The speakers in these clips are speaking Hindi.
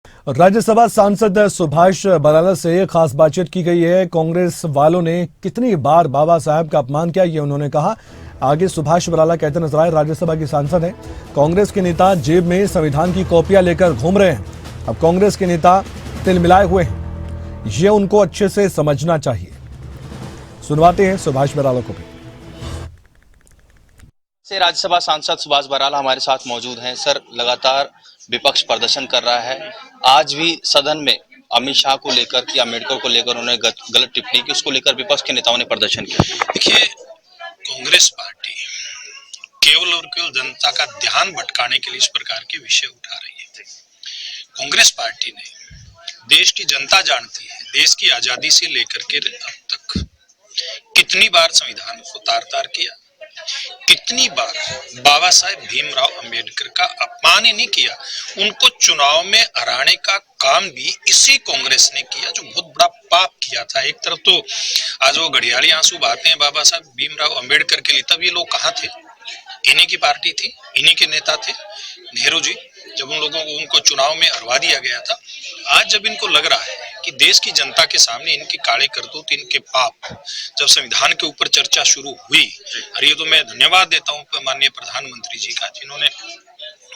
राज्यसभा सांसद सुभाष बराला से खास बातचीत की गई है। कांग्रेस वालों ने कितनी बार बाबा साहब का अपमान किया, ये उन्होंने कहा। आगे सुभाष बराला कहते नजर आए, राज्यसभा की सांसद हैं। कांग्रेस के नेता जेब में संविधान की कॉपियां लेकर घूम रहे हैं। अब कांग्रेस के नेता तिल मिलाए हुए हैं, ये उनको अच्छे से समझना चाहिए। सुनवाते हैं सुभाष बराला को भी। राज्यसभा सांसद सुभाष बराला हमारे साथ मौजूद हैं। सर, लगातार विपक्ष प्रदर्शन कर रहा है। आज भी सदन में अमित शाह को लेकर कि अम्बेडकर को लेकर उन्होंने गलत टिप्पणी की, उसको लेकर विपक्ष के नेताओं ने प्रदर्शन किया। देखिए, कांग्रेस पार्टी केवल और केवल जनता का ध्यान भटकाने के लिए इस प्रकार के विषय उठा रही है। कांग्रेस पार्टी ने, देश की जनता जानती है, देश की आजादी से लेकर के अब तक कितनी बार संविधान को तार-तार किया, कितनी बार बाबा साहेब भीमराव अंबेडकर का अपमान ही नहीं किया, उनको चुनाव में हराने का काम भी इसी कांग्रेस ने किया, जो बहुत बड़ा पाप किया था। एक तरफ तो आज वो घड़ियाली आंसू बहाते हैं बाबा साहब भीमराव अंबेडकर के लिए, तब ये लोग कहाँ थे? इन्हीं की पार्टी थी, इन्हीं के नेता थे नेहरू जी, जब उन लोगों को उनको चुनाव में हरवा दिया गया था। आज जब इनको लग रहा है कि देश की जनता के सामने इनके काले करतूत, इनके पाप, जब संविधान के ऊपर चर्चा शुरू हुई, और ये तो मैं धन्यवाद देता हूं माननीय प्रधानमंत्री जी का, जिन्होंने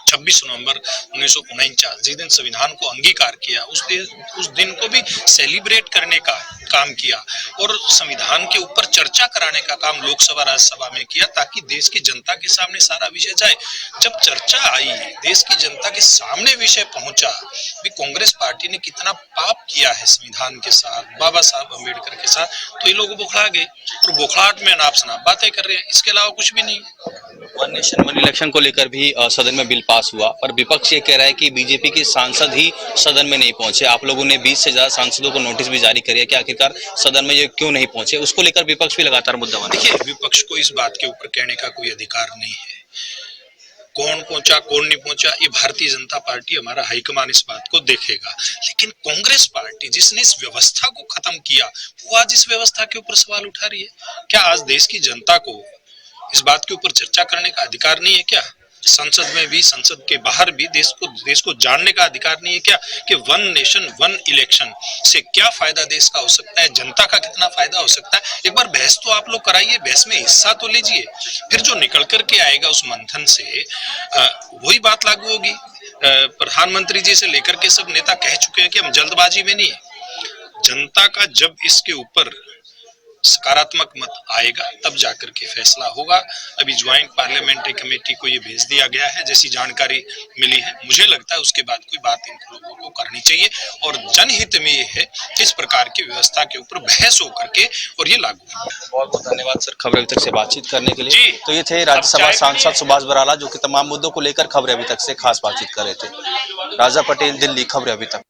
26 नवंबर 1949 जिस दिन संविधान को अंगीकार किया, उस दिन को भी सेलिब्रेट करने का काम किया और संविधान के ऊपर चर्चा कराने का काम लोकसभा राज्यसभा में किया, ताकि देश की जनता के सामने सारा विषय जाए। जब चर्चा आई, देश की जनता के सामने विषय पहुंचा भी कांग्रेस पार्टी ने कितना पाप किया है संविधान के साथ, बाबा साहब अम्बेडकर के साथ, तो ये लोग बौखला गए और बौखलाहट में अनाप शनाप बातें कर रहे हैं। इसके अलावा कुछ भी नहीं। वन नेशन वन इलेक्शन को लेकर भी सदन में बिल पास हुआ, पर विपक्ष ये कह रहा है कि बीजेपी के सांसद ही सदन में नहीं पहुंचे। आप लोगों ने 20 से ज्यादा सांसदों को नोटिस भी जारी किया कि आखिरकार सदन में ये क्यों नहीं पहुंचे, उसको लेकर विपक्ष भी लगातार मुद्दा बना। देखिए, विपक्ष को इस बात के ऊपर कहने का कोई अधिकार नहीं है, कौन पहुंचा कौन नहीं पहुंचा, ये भारतीय जनता पार्टी, हमारा हाईकमान इस बात को देखेगा। लेकिन कांग्रेस पार्टी जिसने इस व्यवस्था को खत्म किया, वो आज इस व्यवस्था के ऊपर सवाल उठा रही है। क्या आज देश की जनता को इस बात के ऊपर चर्चा करने का अधिकार नहीं है क्या? संसद में भी, संसद के बाहर भी देश को जानने का अधिकार नहीं है क्या कि वन नेशन वन इलेक्शन से क्या फायदा देश का हो सकता है, जनता का कितना फायदा हो सकता है? एक बार बहस तो आप लोग कराइए, बहस में हिस्सा तो लीजिए, फिर जो निकल करके आएगा उस मंथन से वही बात लागू होगी। प्रधानमंत्री जी से लेकर के सब नेता कह चुके हैं कि हम जल्दबाजी में नहीं है। जनता का जब इसके ऊपर सकारात्मक मत आएगा तब जाकर के फैसला होगा। अभी ज्वाइंट पार्लियामेंट्री कमेटी को ये भेज दिया गया है, जैसी जानकारी मिली है। मुझे लगता है उसके बाद कोई बात इन लोगों को करनी चाहिए और जनहित में ये है कि इस प्रकार की व्यवस्था के ऊपर बहस हो करके और ये लागू। बहुत बहुत धन्यवाद सर, खबर अभी तक से बातचीत करने के लिए। तो ये थे राज्यसभा सांसद सुभाष बराला, जो कि तमाम मुद्दों को लेकर खबर अभी तक से खास बातचीत कर रहे थे। राजा पटेल, दिल्ली, खबर अभी तक।